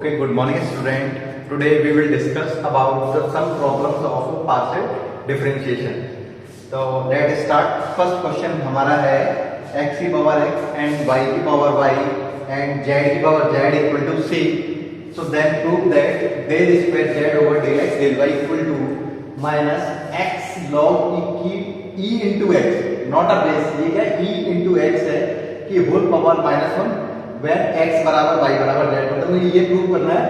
Okay, good morning student. Today we will discuss about some problems of partial differentiation. So let's start. First question हमारा है x की power x and y की power y and z की power z equal to c. So then prove that del square z over del x del y equal to minus x log e into x. Not a base, ये क्या e into x है कि whole power minus 1 when x बराबर y बराबर z, मतलब मुझे ये prove करना है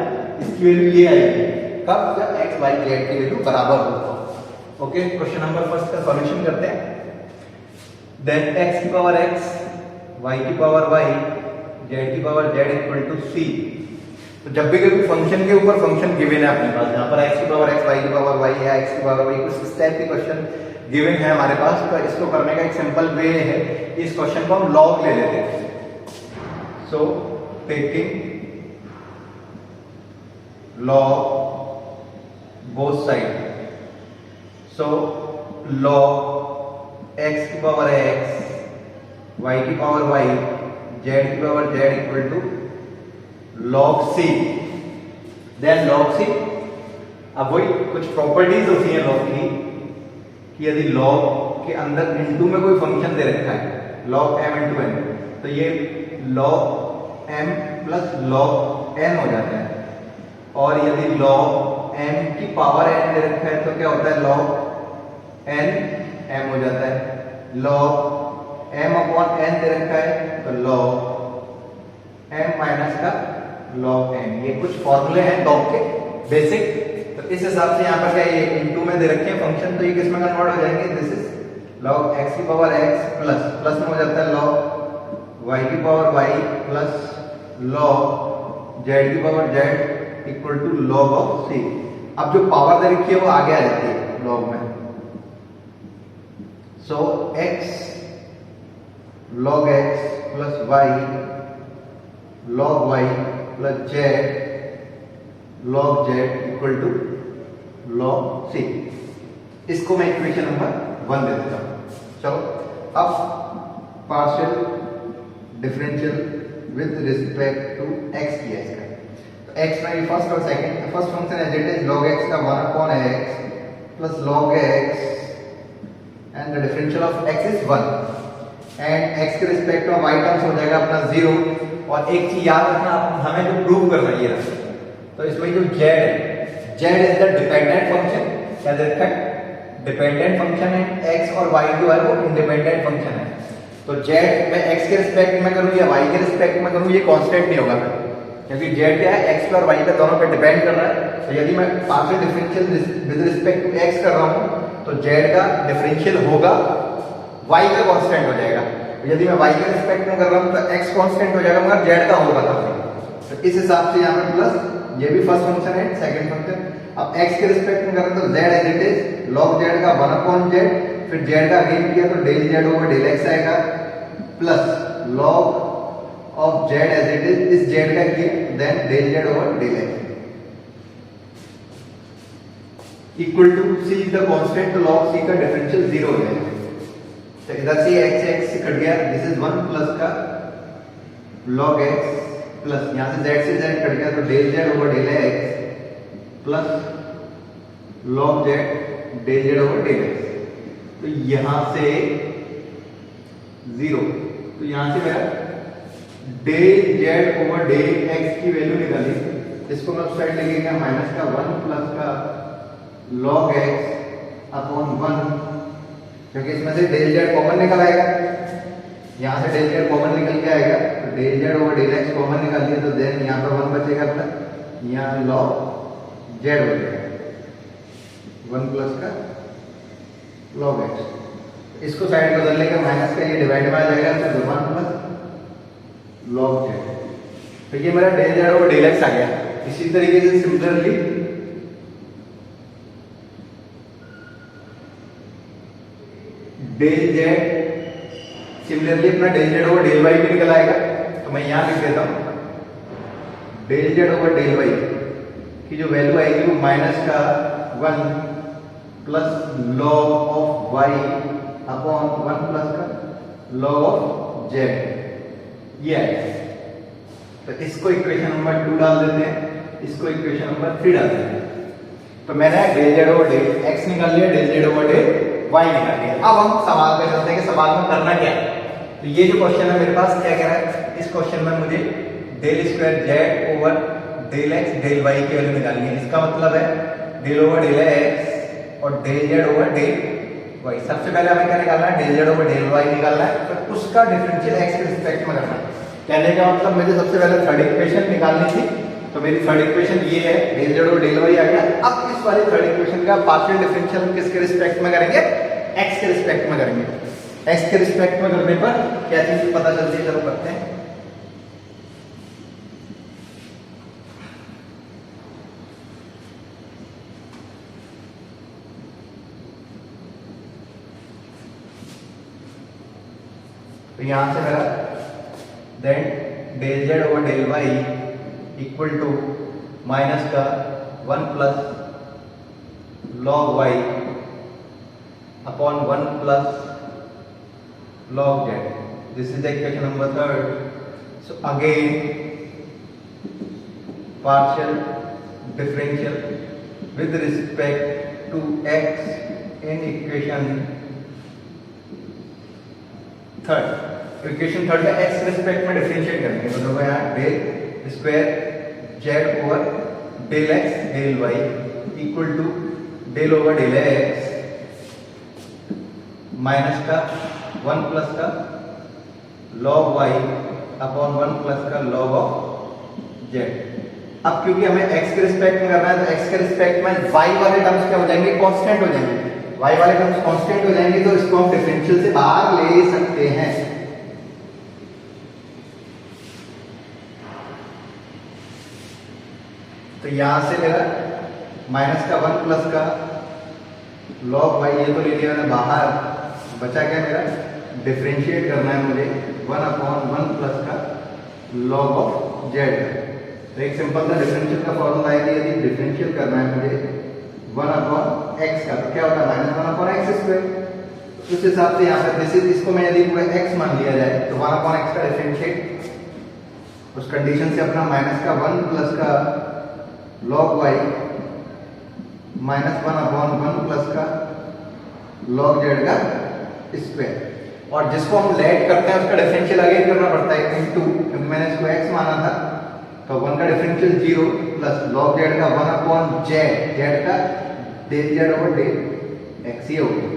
इसकी वैल्यू ये आएगी कब, जब x y z की वैल्यू बराबर हो। ओके, क्वेश्चन नंबर फर्स्ट का सॉल्यूशन करते हैं। देन x की पावर x, y की पावर y, z की power z equal to c। तो जब भी कभी फंक्शन के ऊपर फंक्शन गिवन है अपने पास, यहाँ पर x की पावर x, y की पावर y है, x की पावर y, कुछ इस टाइप के क्वेश्चन गिवन है हमारे पास, तो इसको करने का एक सिंपल वे है, इस क्वेश्चन को हम लॉग ले लेते हैं। So taking log both sides, so log x की पावर x, y की पावर y, z की power z equal to log c, then log c। अब वही कुछ प्रॉपर्टीज होती हैं log की कि यदि log के अंदर इनटू में कोई फंक्शन दे रखा है log m इंटू n, तो ये log m plus log n हो जाता है, और यदि log m की पावर n दे रखा है तो क्या होता है log n m हो जाता है, log m अपॉन n दे रखा है तो log m माइनस का log n। ये कुछ फॉर्मूले हैं log के बेसिक, तो इस हिसाब से यहाँ पर क्या ये इनटू में दे रखे हैं फंक्शन, तो ये किस में कन्वर्ट हो जाएंगे, दिस इज log x की पावर x प्लस प्लस में हो जाता है log y की power y plus log z की power z equal to log of c। अब जो पावर दे रखी है वो आगे आ जाती है log में, so x log x plus y log y plus z log z equal to log c। इसको मैं इक्वेशन नंबर 1 दे देता हूं। चलो अब partial differential with respect to x किया इसका, तो x में फर्स्ट और second, first function as it is log x का 1 upon x plus log x and the differential of x is 1 and x के रिस्पेक्ट में y टर्म्स हो जाएगा अपना 0। और एक चीज याद रखना, हमें जो प्रूव करना है ये रहा, तो इसमें जो z है, z is the dependent function, क्या दे रखा है डिपेंडेंट फंक्शन है, x और y जो है वो इंडिपेंडेंट फंक्शन है। तो z मैं x के रिस्पेक्ट में करूं या y के रिस्पेक्ट में करूं ये कांस्टेंट नहीं होगा, क्योंकि z क्या है x पे और y पे दोनों पे डिपेंड कर रहा है। तो यदि मैं partial differential with respect to x कर रहा हूं तो z का डिफरेंशियल होगा y का कांस्टेंट हो जाएगा, यदि मैं y के रिस्पेक्ट में कर रहा हूं तो x कांस्टेंट हो जाएगा मगर z का होगा तब। तो इस हिसाब से यहां पे प्लस, ये भी फर्स्ट फंक्शन है, सेकंड फंक्शन। अब x के रिस्पेक्ट में कर रहे हैं तो z as it is log z का 1 अपॉन z, फिर z का अगेन किया तो del z over del x आएगा, plus log of z as it is, इस z का किया then del z over del x equal to c is the constant, तो log c का डिफरेंशियल 0 हो जाएगा। तो इधर से x कट गया, दिस इज 1 प्लस का log x प्लस यहां से z कट गया तो del z over del x plus log z del z over del x। तो यहां से 0, तो यहां से मेरा del z over del x की वैल्यू निकाली, इसको मैं उस साइड लेके गया माइनस का 1 प्लस का log x अपॉन 1, क्योंकि इसमें से del z कॉमन निकल आएगा, यहां से del z कॉमन निकल के आएगा, तो del z over del x common निकाल लिया तो देन यहां पर 1 बचेगा अपना, यहां log z हो जाएगा 1 प्लस का log x। इसको साइड बदल लेकर माइनस का ये डिवाइड में आ जाएगा तो 1 प्लस log z। तो ये मेरा del z over del x आ गया। इसी तरीके से सिमिलरली del z, सिमिलरली अपना del z over del y भी निकल आएगा, तो मैं यहां लिख देता हूं del z over del y की जो वैल्यू आएगी वो माइनस का 1 plus log of y upon 1 plus का log ऑफ z, ये आएगा। तो इसको इक्वेशन नंबर 2 डाल देते हैं, इसको इक्वेशन नंबर 3 डाल देंगे। तो मैंने del Z over del x निकाल लिया, del Z over del y निकाल लिया। अब हम सवाल पे चलते हैं कि सवाल में करना क्या है। तो ये जो क्वेश्चन है मेरे पास क्या कह रहा है, इस क्वेश्चन में मुझे del square Z over del x del y की वैल्यू निकालनी है। इसका मतलब है डेल ओवर डेल एक्स और del Z over del y. सबसे पहले हमें क्या निकालना है, del Z over del y निकालना है, फिर उसका डिफरेंशियल एक्स के रिस्पेक्ट में करना है। कहने का मतलब मुझे सबसे पहले थर्ड इक्वेशन निकालनी थी, तो मेरी थर्ड इक्वेशन ये है, del Z over del Y आ गया। अब इस वाली थर्ड इक्वेशन का पार्शियल डिफरेंशियल किसके रिस्पेक्ट में करेंगे, एक्स के रिस्पेक्ट में करेंगे। एक्स के रिस्पेक्ट में करने पर क्या चीज पता चलती है, चलो करते हैं। तो यहां से मेरा then del Z over del y equal to minus का 1 plus log y upon 1 plus log z. This is the equation number 3rd. So again partial differential with respect to x in equation 3rd. Equation 3rd में x respect में differentiate करेंगे, तो देखो यहाँ del square z over del x del y equal to del over del x minus का 1 plus का log y upon 1 plus का log of z। अब क्योंकि हमें x के रिस्पेक्ट में करना है, तो x के रिस्पेक्ट में y वाले टर्म्स क्या हो जाएंगे, कांस्टेंट हो जाएंगे। y वाले टर्म्स कांस्टेंट हो जाएंगे, तो इसको हम डिफरेंशियल से बाहर ले सकते हैं। तो यहां से मेरा माइनस का 1 प्लस का log y ये तो ले लिया मैंने बाहर, बचा क्या मेरा, डिफरेंशिएट करना है मुझे 1 अपॉन 1 प्लस का log ऑफ z। तो एक सिंपल सा डिफरेंशियल का फॉर्मूला है कि यदि डिफरेंशियल करना है मुझे 1 अपॉन x का, तो क्या होता है माइनस 1 अपॉन एक्स स्क्वायर। उस हिसाब से यहाँ पर दिस इज, इसको मैं यदि पूरा x मान लिया जाए तो 1 अपॉन x का डिफरेंशिएट, उस कंडीशन से अपना माइनस का 1 प्लस का log y minus 1 upon 1 plus का log z का स्क्वायर। और जिसको हम लेट करते हैं उसका डिफरेंशियल अगेन करना पड़ता है इनटू, क्योंकि मैंने इसको x माना था, तो 1 का डिफरेंशियल 0 प्लस log z का 1 अपॉन z, z का del z over del x ही हो गया।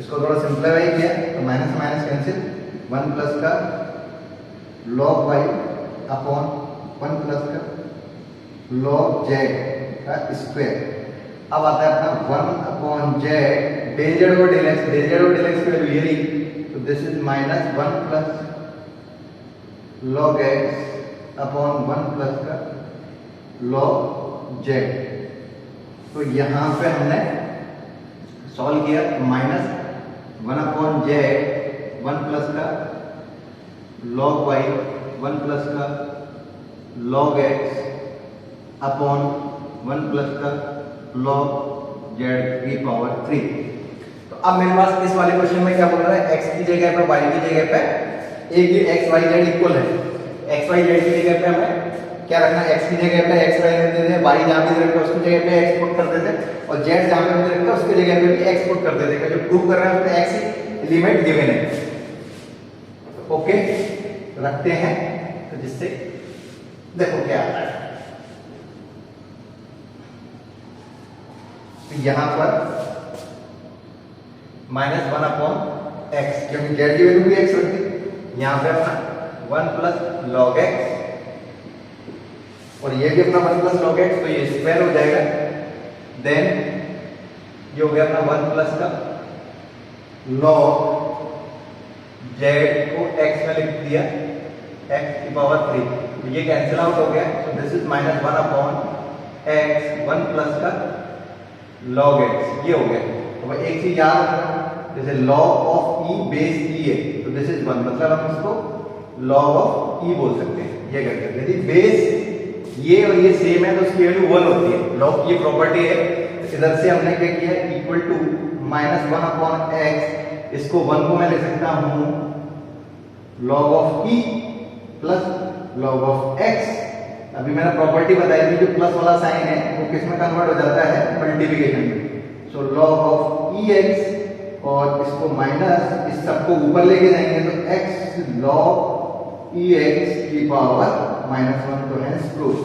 इसको थोड़ा सिंप्लीफाई किया तो माइनस माइनस कैंसिल, 1 प्लस का log y अपॉन 1 प्लस का log z का स्क्वायर। अब आता है अपना 1 upon z del Z over del x, del Z over del x की वैल्यू ये रही, तो this is minus 1 plus log x upon 1 plus का log z। तो यहाँ पे हमने सॉल्व किया, माइनस 1 अपॉन z 1 प्लस का log y 1 प्लस का log x अपॉन 1 प्लस का log z की पावर 3। तो अब मेरे पास इस वाले क्वेश्चन में क्या बोल रहा है, x की जगह पे y की जगह पे एक ही x y z इक्वल है। x y z की जगह पे हमें क्या रखना है, x की जगह पे x y रख देते हैं, y जहां भी रखते हैं उसकी जगह पे x पुट कर देते हैं, और z जहां पे रखते हैं उसकी जगह पे भी x पुट कर देते हैं। जो प्रूव कर रहे हैं उसमें x एलिमेंट गिवन है। ओके रखते हैं, तो जिससे देखो क्या आता है। तो यहां पर माइनस 1 अपॉन एक्स, क्योंकि जेड की वैल्यू भी एक्स रख दी, यहां पे अपना 1 प्लस log x, और ये भी अपना 1 प्लस log x, तो ये स्क्वायर हो जाएगा। देन ये हो गया अपना 1 प्लस का log z को x में लिख दिया x की पावर 3, तो ये कैंसिल आउट हो गया। तो this is minus 1 upon x 1 plus का log x, ये हो गया। तो भाई एक चीज याद रखना, जैसे log of e base e है, तो दिस इज 1, मतलब हम इसको log ऑफ e बोल सकते हैं। ये करके यदि बेस ये और ये सेम है तो उसकी वैल्यू 1 होती है, log की प्रॉपर्टी है। तो इधर से हमने क्या किया, equal to minus 1 upon x, इसको 1 को मैं ले सकता हूं log of e plus log of x अभी मैंने प्रॉपर्टी बताई थी, जो प्लस वाला साइन है वो किस में कन्वर्ट हो जाता है, मल्टीप्लिकेशन में। सो log ऑफ EX, और इसको माइनस, इस सबको ऊपर लेके जाएंगे तो x log EX की पावर -1, तो हैंस प्रूफ।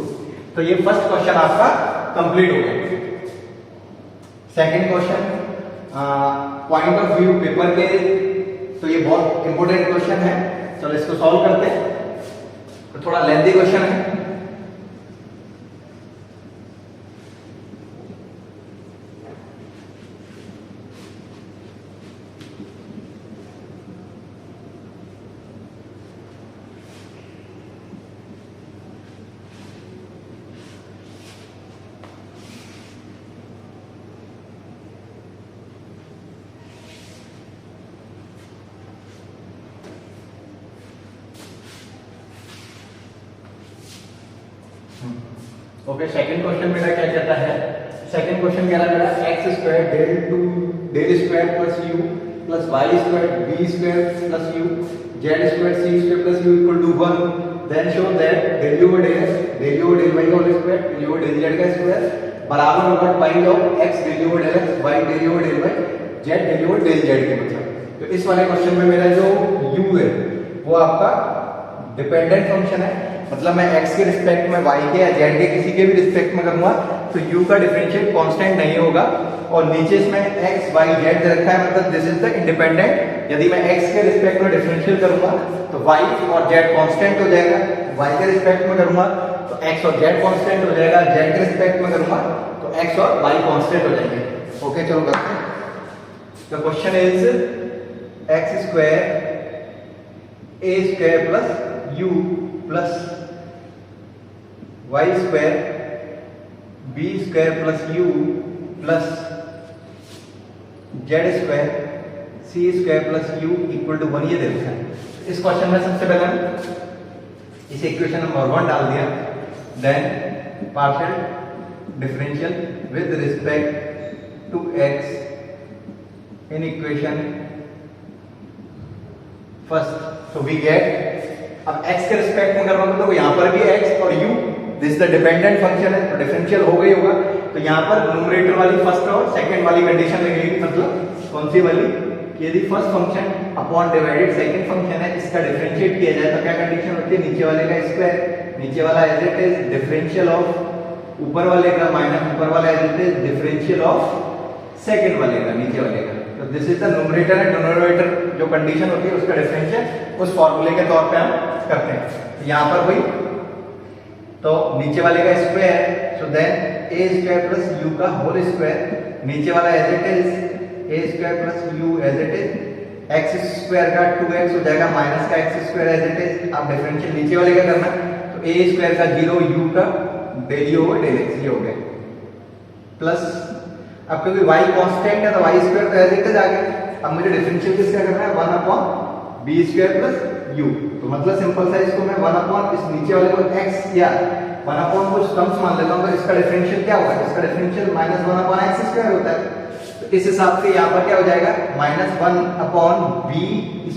तो ये फर्स्ट क्वेश्चन आपका कंप्लीट हो गया। Second question, point of view paper के, तो ये बहुत इंपॉर्टेंट क्वेश्चन है। चलो इसको सॉल्व करते हैं। तो थोड़ा लेंथी क्वेश्चन है। ओके, सेकंड क्वेश्चन मेरा क्या कहता है, सेकंड क्वेश्चन कह रहा है मेरा x square del square plus u plus y square b square plus u z square c square plus u equal to 1, then show that del u del x del u del y का whole square del u del z का square बराबर होगा find out x del u del x y del u del y z del u del z के मतलब। तो इस वाले question में मेरा जो u है वो आपका डिपेंडेंट फंक्शन है, मतलब मैं x के रिस्पेक्ट में y के या z के किसी के भी रिस्पेक्ट में करूंगा तो u का डिफरेंशियल कांस्टेंट नहीं होगा। और नीचे इसमें x y z रखा है, मतलब दिस इज द इंडिपेंडेंट। यदि मैं x के रिस्पेक्ट में डिफरेंशियल करूंगा तो y और z कांस्टेंट हो जाएगा, y के रिस्पेक्ट में करूंगा तो x और z कांस्टेंट हो जाएगा, z के रिस्पेक्ट में करूंगा तो x और y कांस्टेंट हो जाएंगे। ओके, चलो करते हैं। The question is x square a square plus u plus y square b square plus u plus z square c square plus u equal to 1 ये दे रखा है। इस क्वेश्चन में सबसे पहले इस इक्वेशन नंबर 1 डाल दिया, then partial differential with respect to x in equation first. So we get, अब x के रिस्पेक्ट में करना तो यहाँ पर भी x और u, this the dependent function है तो डिफरेंशियल हो गई होगा। तो यहाँ पर न्यूमरेटर वाली फर्स्ट और सेकंड वाली कंडीशन लगेगी, मतलब कौन सी वाली, यदि first function upon divided second function है इसका डिफरेंशिएट किया जाए तो क्या कंडीशन होती है, नीचे वाले का स्क्वायर, नीचे वाला as it is differential of ऊपर वाले का माइनस ऊपर वाला as it is differential of second वाले का नीचे वाले का। तो this is the numerator and denominator जो कंडीशन होती है उसका डिफरेंशियल उस फॉर्मूले के तौर पे हम करते हैं। यहाँ पर वही, तो नीचे वाले का square, so then a square plus u का होल स्क्वायर, नीचे वाला as it is a square plus u as it is, x square का 2x हो जाएगा माइनस का x square as it is. अब डिफरेंशियल नीचे वाले का करना तो a स्क्वायर का 0 u का del u over del x ये हो गया, प्लस अब क्योंकि y कांस्टेंट है तो y स्क्वायर तो एज इट इज आ गया। अब मुझे डिफरेंशियल किसका करना है, 1 upon b square plus u। तो मतलब सिंपल सा इसको मैं 1 अपॉन इस नीचे वाले को x या 1 अपॉन कुछ टर्म्स मान लेता हूं, तो इसका डिफरेंशियल क्या होगा, इसका डिफरेंशियल -1 अपॉन x स्क्वायर होता है। तो इस हिसाब से यहाँ पर क्या हो जाएगा, -1 upon b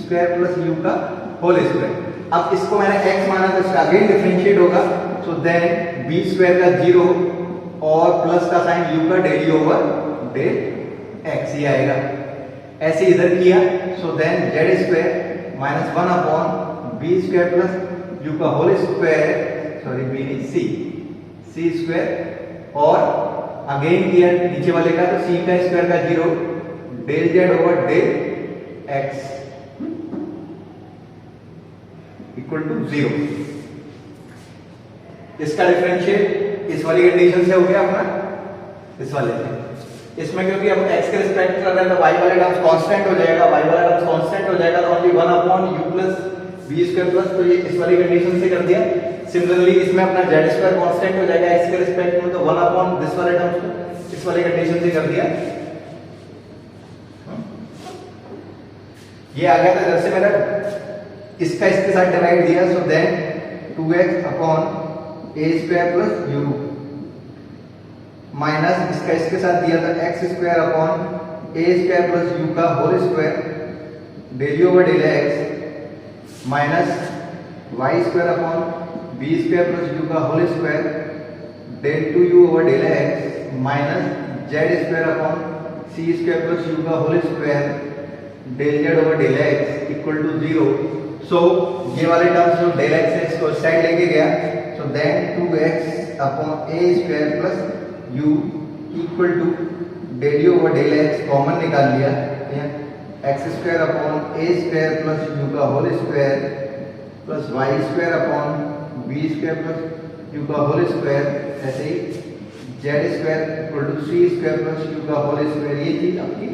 square plus u का होल स्क्वायर। अब इसको मैंने x माना तो इसका अगेन डिफरेंशिएट होगा, सो देन b स्क्वायर का 0 और प्लस का साइन u का del u over del x ये आएगा। ऐसे इधर किया, so then z square -1 upon b square plus u का होल स्क्वायर, सॉरी b नहीं c स्क्वायर, और अगेन किया नीचे वाले का तो c का स्क्वायर का 0 del z over del x equal to 0। इसका डिफरेंशिएट इस वाली कंडीशन से हो गया अपना, इस वाले से। इसमें क्योंकि अब x के रिस्पेक्ट कर रहे हैं तो y वाला टर्म्स कांस्टेंट हो जाएगा, y वाला टर्म्स कांस्टेंट हो जाएगा, तो only 1 upon u plus b square plus, तो ये इस वाली कंडीशन से कर दिया। सिमिलरली इसमें अपना z स्क्वायर कांस्टेंट हो जाएगा x के रिस्पेक्ट में, तो 1 अपॉन दिस वाले टर्म्स को इस वाली कंडीशन से कर दिया। ये आ गया था जैसे मेरा इसका इसके साथ डिवाइड दिया, so then 2x upon a square plus u minus इसका इसके साथ दिया था x square upon a square plus u का whole square del u over del x minus y square upon B square plus U का whole square del two U over del X minus Z square upon सी square plus U का whole square del Z over del X equal to 0। सो ये वाले terms जो del x है इसको side लेके गया, so then 2x upon A square plus you equal to del you over del X common निकाल लिया, एक्स स्क्वायर अपॉन ए square plus U का whole square plus Y square upon B square plus U का whole square, ऐसे ही Z square equal to C square plus U का whole square. ये चीज आपकी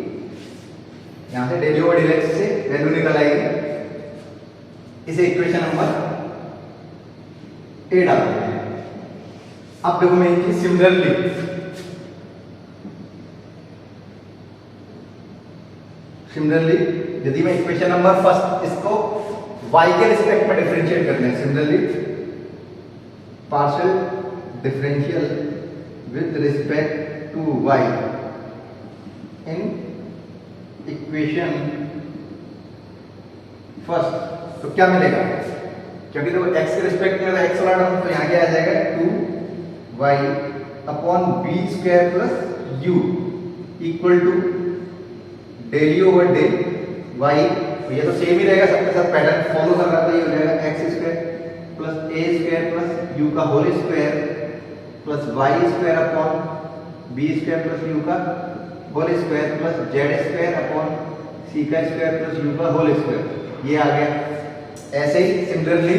यहाँ से डेल ओवर डेल एक्स से वैल्यू निकल आएगी। इसे इक्वेशन नंबर 8 डाल देते हैं। अब देखो मैं इनकी सिमिलरली यदि मैं इक्वेशन नंबर फर्स्ट इसको y के रिस्पेक्ट में डिफरेंशिएट करते हैं, similarly partial differential with respect to y in equation first, तो क्या मिलेगा? क्योंकि देखो x के रिस्पेक्ट में x वाला टर्म, तो यहाँ क्या आ जाएगा 2y upon B square plus you equal to del you over del y. ये तो सेम ही रहेगा, सबके साथ पैटर्न फॉलो कर रहा था, ये हो जाएगा एक्स स्क्वायर प्लस ए स्क्वायर प्लस यू का whole square plus Y square upon B square plus U का whole square plus Z square upon C का स्क्वायर प्लस यू का होल स्क्वायर। ये आ गया। ऐसे ही similarly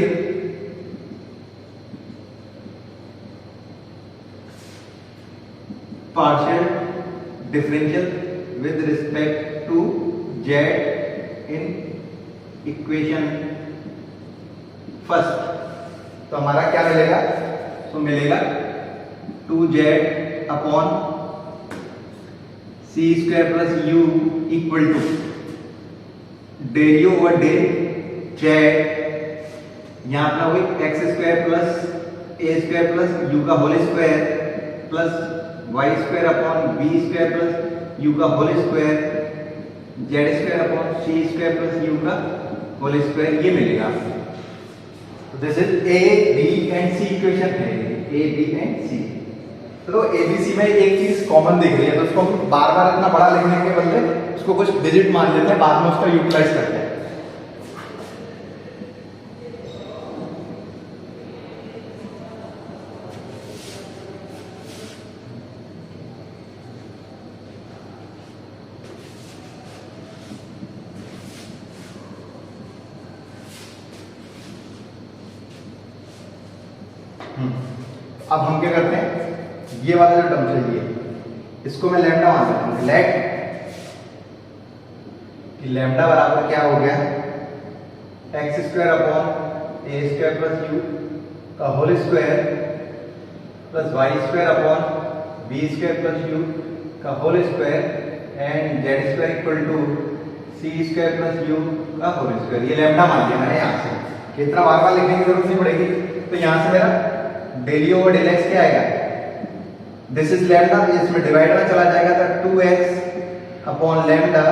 partial differential with respect to z in equation first, तो हमारा क्या मिलेगा? तो मिलेगा 2z upon C square plus you equal to del you over del Z, यहां अपना वही एक्स स्क्वायर प्लस ए स्क्वायर प्लस यू का whole square plus Y square upon B square plus U का whole square Z square upon सी square plus U का whole square, ये मिलेगा। तो this is A B and C equation है, A B and सी। तो A B C में एक चीज कॉमन दिख रही है, तो उसको बार बार इतना बड़ा लिखने के बदले उसको कुछ डिजिट मान लेते हैं, बाद में उसका यूटिलाइज करते हैं। अब हम क्या करते हैं, ये वाला जो टर्म चाहिए इसको मैं लैम्डा मान लेता हूं। लेट लैम्डा बराबर क्या हो गया, एक्स स्क्वायर अपॉन ए स्क्वायर प्लस यू का whole square plus Y square upon B square plus U का whole square and Z square equal to C square plus U का होल स्क्वायर। ये lambda मान लिया मैंने यहाँ से, इतना बार बार लिखने की जरूरत नहीं पड़ेगी। तो यहाँ से मेरा del you over del X क्या आएगा, दिस इज लैम्डा, इसमें डिवाइड में चला जाएगा तो 2x upon lambda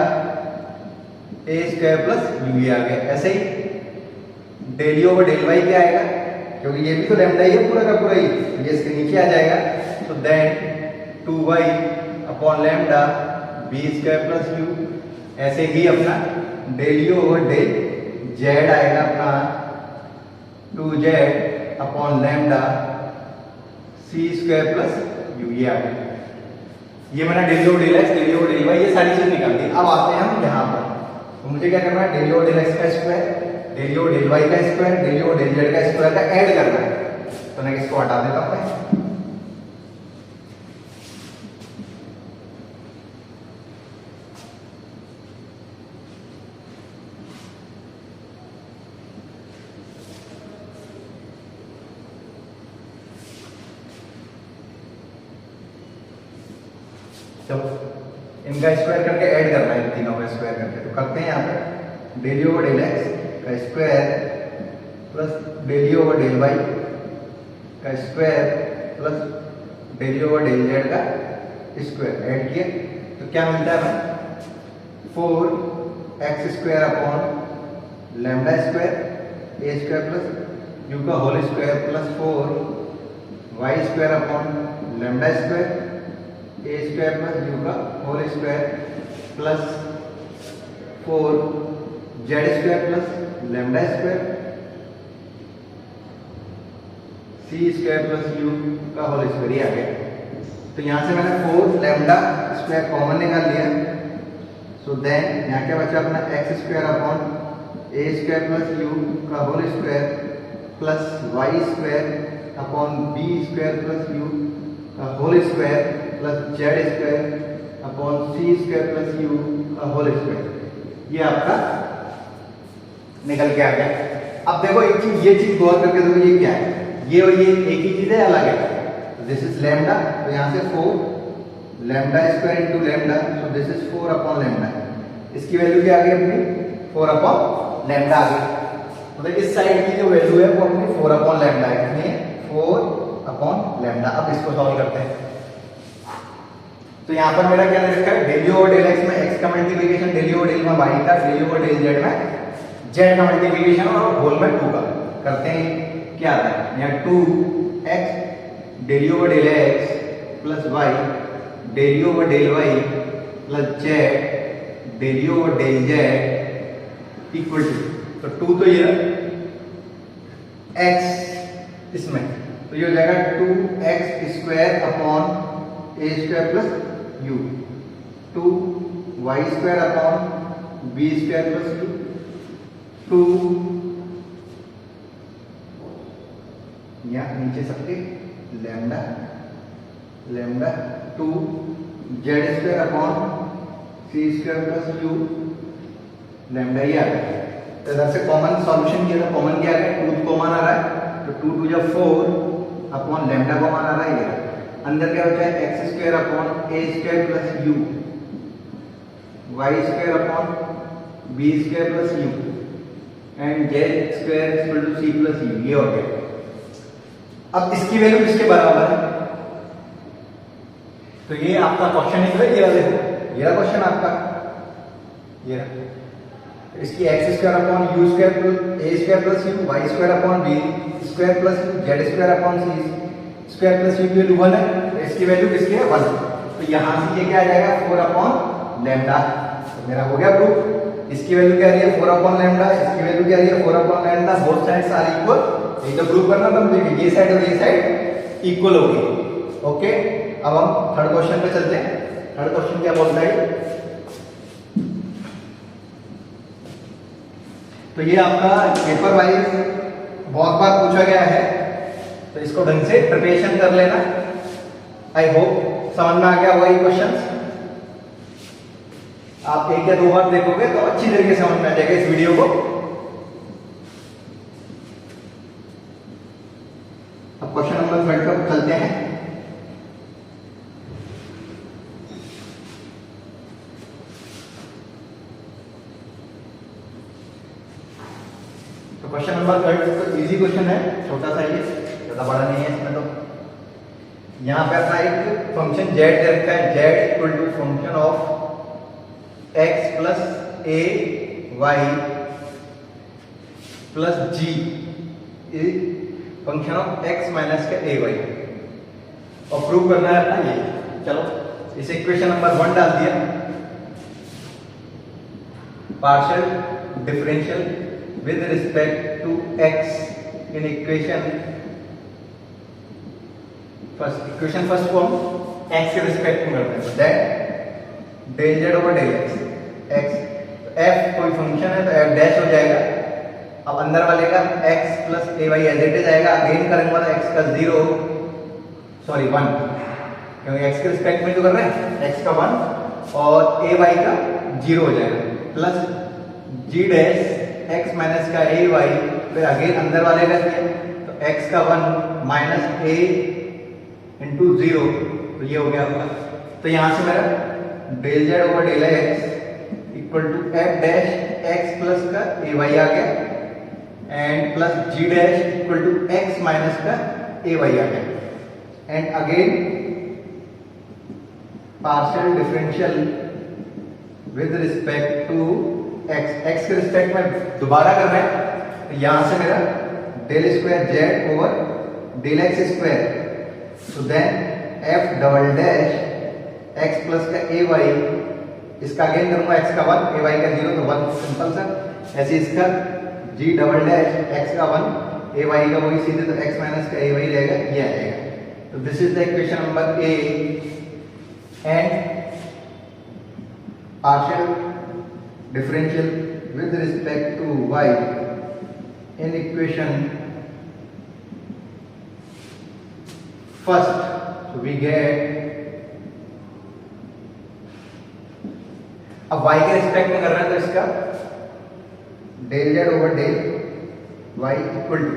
A square plus you, ये आ गया। ऐसे ही del you over del Y क्या आएगा, क्योंकि ये भी तो लैम्डा ही है पूरा का पूरा ही, ये इसके नीचे आ जाएगा। तो then 2y upon lambda b square plus u, ऐसे ही अपना del you over del z आएगा अपना 2z upon lambda c square plus you, ये आ गया। ये मैंने del you del x del you del y ये सारी चीज निकाल दी। अब आते हैं हम यहाँ पर, तो मुझे क्या करना है, डेल यू डेल एक्स का square del you del Y का square del you del Z का स्क्वायर का ऐड करना है। तो मैं इसको हटा देता हूँ मैं। चलो इनका स्क्वायर करके ऐड करना है, तीनों का स्क्वायर करके, तो करते हैं यहाँ पे del you over del X का square plus del you over del Y का square plus del you over del Z का स्क्वायर ऐड किए, तो क्या मिलता है हमें 4x square upon lambda square A square plus U का whole square plus 4 Y square upon lambda square A square plus U का whole square plus 4 Z square plus lambda square C square plus U का whole square. ये आ गया। तो यहाँ से मैंने 4 लेमडा स्क्वायर कॉमन निकाल लिया। सो देन यहाँ क्या बचा अपना एक्स स्क्वायर अपॉन ए स्क्वायर प्लस यू का whole square plus Y square upon B square plus U का whole square plus Z square upon सी स्क्वायर प्लस यू का होल स्क्वायर। ये आपका निकल के आ गया। अब देखो एक चीज, ये चीज गौर करके देखो, ये क्या है, ये और ये एक ही चीज है, अलग है। दिस इज लैम्डा, तो यहाँ से 4 lambda square into lambda, so this is 4 upon lambda. इसकी वैल्यू क्या आ गई अपनी 4 अपॉन लैम्डा आ गई। तो इस साइड की जो वैल्यू है वो अपनी 4 अपॉन लैम्डा है, कितनी है 4 अपॉन लैम्डा। अब इसको सॉल्व करते हैं। तो यहाँ पर मेरा क्या रखा है, डेल यू और डेल एक्स में एक्स का मल्टीप्लिकेशन, डेल यू और डेल में वाई का, डेल यू और डेल जेड में जेड का मल्टीप्लिकेशन और होल में 2 का करते हैं। क्या आता है यहाँ 2x डेल यू और del X plus Y del U और del Y plus Z del U और डेल जेड इक्वल टू, तो 2 तो ये x इसमें, तो ये हो जाएगा 2x स्क्वायर अपॉन ए square plus u, 2y square upon B square plus u, 2 यहाँ नीचे सबके lambda lambda 2 z square upon सी स्क्वायर प्लस यू लैम्डा। ये आ गया। तो इधर से कॉमन सॉल्यूशन किया था, कॉमन क्या है 2 कॉमन आ रहा है, तो 2 2 जब 4 अपॉन लैम्डा कॉमन आ रहा है। ये अंदर क्या होता है x square upon A square plus u, y square upon B square plus u and Z square equal to c plus you. ये हो गया। अब इसकी वैल्यू किसके बराबर है, तो ये आपका क्वेश्चन निकला। ये देखो, ये क्वेश्चन आपका, ये इसकी x square upon u square plus ए square plus u, y square upon B square plus u, z square upon सी स्क्वायर प्लस यू की वैल्यू 1 है। तो इसकी वैल्यू किसकी है 1। तो यहां से ये क्या आ जाएगा 4 अपॉन लैम्डा। तो मेरा हो गया प्रूफ। इसकी वैल्यू क्या आ रही है 4 अपॉन लैम्डा, इसकी वैल्यू क्या आ रही है 4 upon lambda. Both sides are equal. ये तो प्रूव करना था मुझे कि ये साइड और ये साइड इक्वल होगी। ओके, अब हम थर्ड क्वेश्चन पे चलते हैं। थर्ड क्वेश्चन क्या बोलता है, तो ये आपका पेपर वाइज बहुत बार पूछा गया है, तो इसको ढंग से प्रिपरेशन कर लेना। आई होप समझ में आ गया होगा ये क्वेश्चन। आप 1 या 2 बार देखोगे तो अच्छी तरीके से समझ में आ जाएगा इस वीडियो को। अब क्वेश्चन नंबर 3 पर चलते हैं। तो क्वेश्चन नंबर 3 तो इजी क्वेश्चन है, छोटा सा, ये ज्यादा बड़ा नहीं है इसमें। तो यहां पे अपना एक फंक्शन z दे रखा है, z equal to function of x plus a y plus g function of x minus का a y, और प्रूव करना है अपना ये। चलो इस इक्वेशन नंबर 1 डाल दिया, partial differential with respect to x in equation first को हम x के रिस्पेक्ट में करते हैं। तो that del z over del x, f कोई फंक्शन है तो f डैश हो जाएगा। अब अंदर वाले का x plus a y as it is आएगा। अगेन करेंगे वाला x का 0 सॉरी 1, क्योंकि x के रिस्पेक्ट में जो कर रहे हैं x का 1 और ए वाई का 0 हो जाएगा, plus g dash x minus का ए वाई, फिर अगेन अंदर वाले का क्या, तो x का 1 माइनस a इंटू 0, तो ये हो गया आपका। तो यहां से मेरा del z over del x equal to f dash x plus का ए वाई आ गया and plus g dash equal to x minus का ए वाई आ गया। And again partial differential with respect to x, x के रिस्पेक्ट में दोबारा कर रहे हैं। तो यहां से मेरा del square Z over del x square, so then f double dash x plus का ए वाई, इसका अगेन करूंगा x का 1 ए वाई का 0 तो 1 सिंपल सा, ऐसे इसका g डबल डैश x का 1 ए वाई का वही सीधे तो x माइनस का ए वाई रहेगा, ये आएगा। तो this is the equation number A and partial differential with respect to y in equation first, so we get, अब y के रिस्पेक्ट में कर रहे हैं तो इसका del Z over del y equal to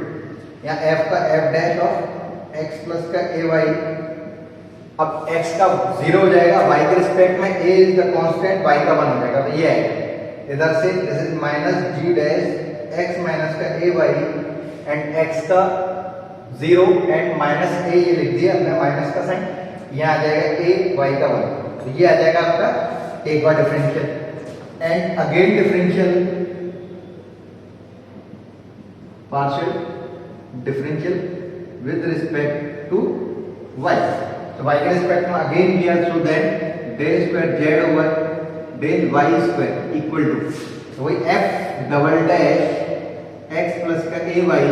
या f का f dash of x plus का ए वाई, अब x का 0 हो जाएगा, y के रिस्पेक्ट में a is the constant, y का 1 हो जाएगा, तो ये है इधर से this is minus g dash x minus का ए वाई एंड x का 0 एंड माइनस a, ये लिख दिया हमने माइनस का साइन, यहाँ आ जाएगा a y का 1, तो ये आ जाएगा आपका एक बार differential and again differential partial differential with respect to y, तो y के रिस्पेक्ट में अगेन किया, so that del square Z over del Y square equal to, तो वही f double dash x plus का ए वाई,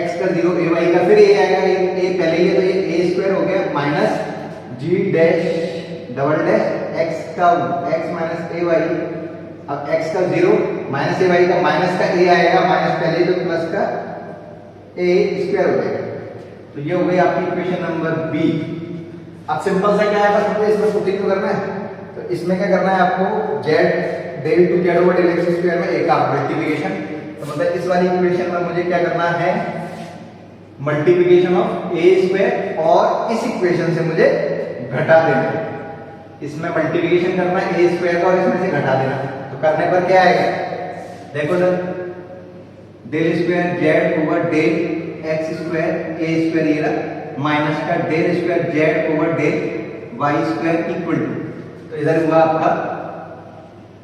x का 0 ए Y का फिर a आएगा, a पहले ही है तो ये a स्क्वायर हो गया minus g dash double dash x का x माइनस ए वाई, अब x का 0 माइनस ए वाई का माइनस का a आएगा, माइनस पहले ही तो प्लस का a स्क्वायर हो जाएगा, तो ये हो गई आपकी इक्वेशन नंबर बी। अब सिंपल सा क्या है, बस मुझे इसमें पुटिंग तो करना है, तो इसमें क्या करना है आपको, z del two z over del x square में एक आप मल्टीप्लिकेशन, तो मतलब इस वाली इक्वेशन में मुझे क्या करना है, मल्टीप्लिकेशन ऑफ ए स्क्वायर, और इस इक्वेशन से मुझे घटा देना है, इसमें मल्टीप्लिकेशन करना है ए स्क्वायर का और इसमें से घटा देना, तो करने पर क्या आएगा, देखो sir, del square Z over del x square A square ये रहा, माइनस का del square Z over del Y square equal to, तो इधर हुआ आपका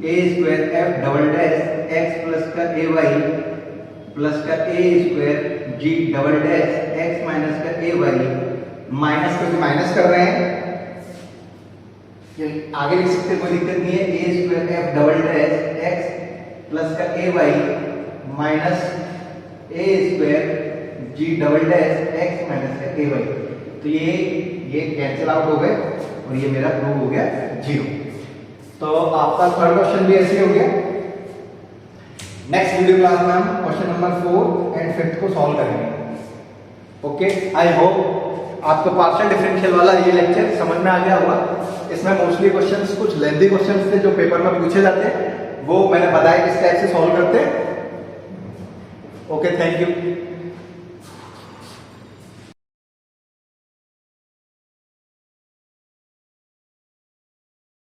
A square F double dash X plus का ए वाई प्लस का A square G double dash X minus का ए वाई, माइनस क्योंकि माइनस कर रहे हैं आगे लिख सकते, कोई दिक्कत नहीं है, A square F double dash X plus का ए Y minus A square G double dash X minus का ए वाई, तो ये कैंसिल आउट हो गए और ये मेरा प्रूव हो गया 0। तो आपका थर्ड क्वेश्चन भी ऐसे हो गया। नेक्स्ट वीडियो क्लास में हम क्वेश्चन नंबर 4 एंड 5 को सॉल्व करेंगे। ओके, आई होप आपको पार्शियल डिफरेंशियल वाला ये लेक्चर समझ में आ गया होगा। इसमें मोस्टली क्वेश्चंस कुछ लेंथी क्वेश्चंस थे जो पेपर में पूछे जाते हैं, वो मैंने बताया किस टाइप से सॉल्व करते हैं। Okay, thank you.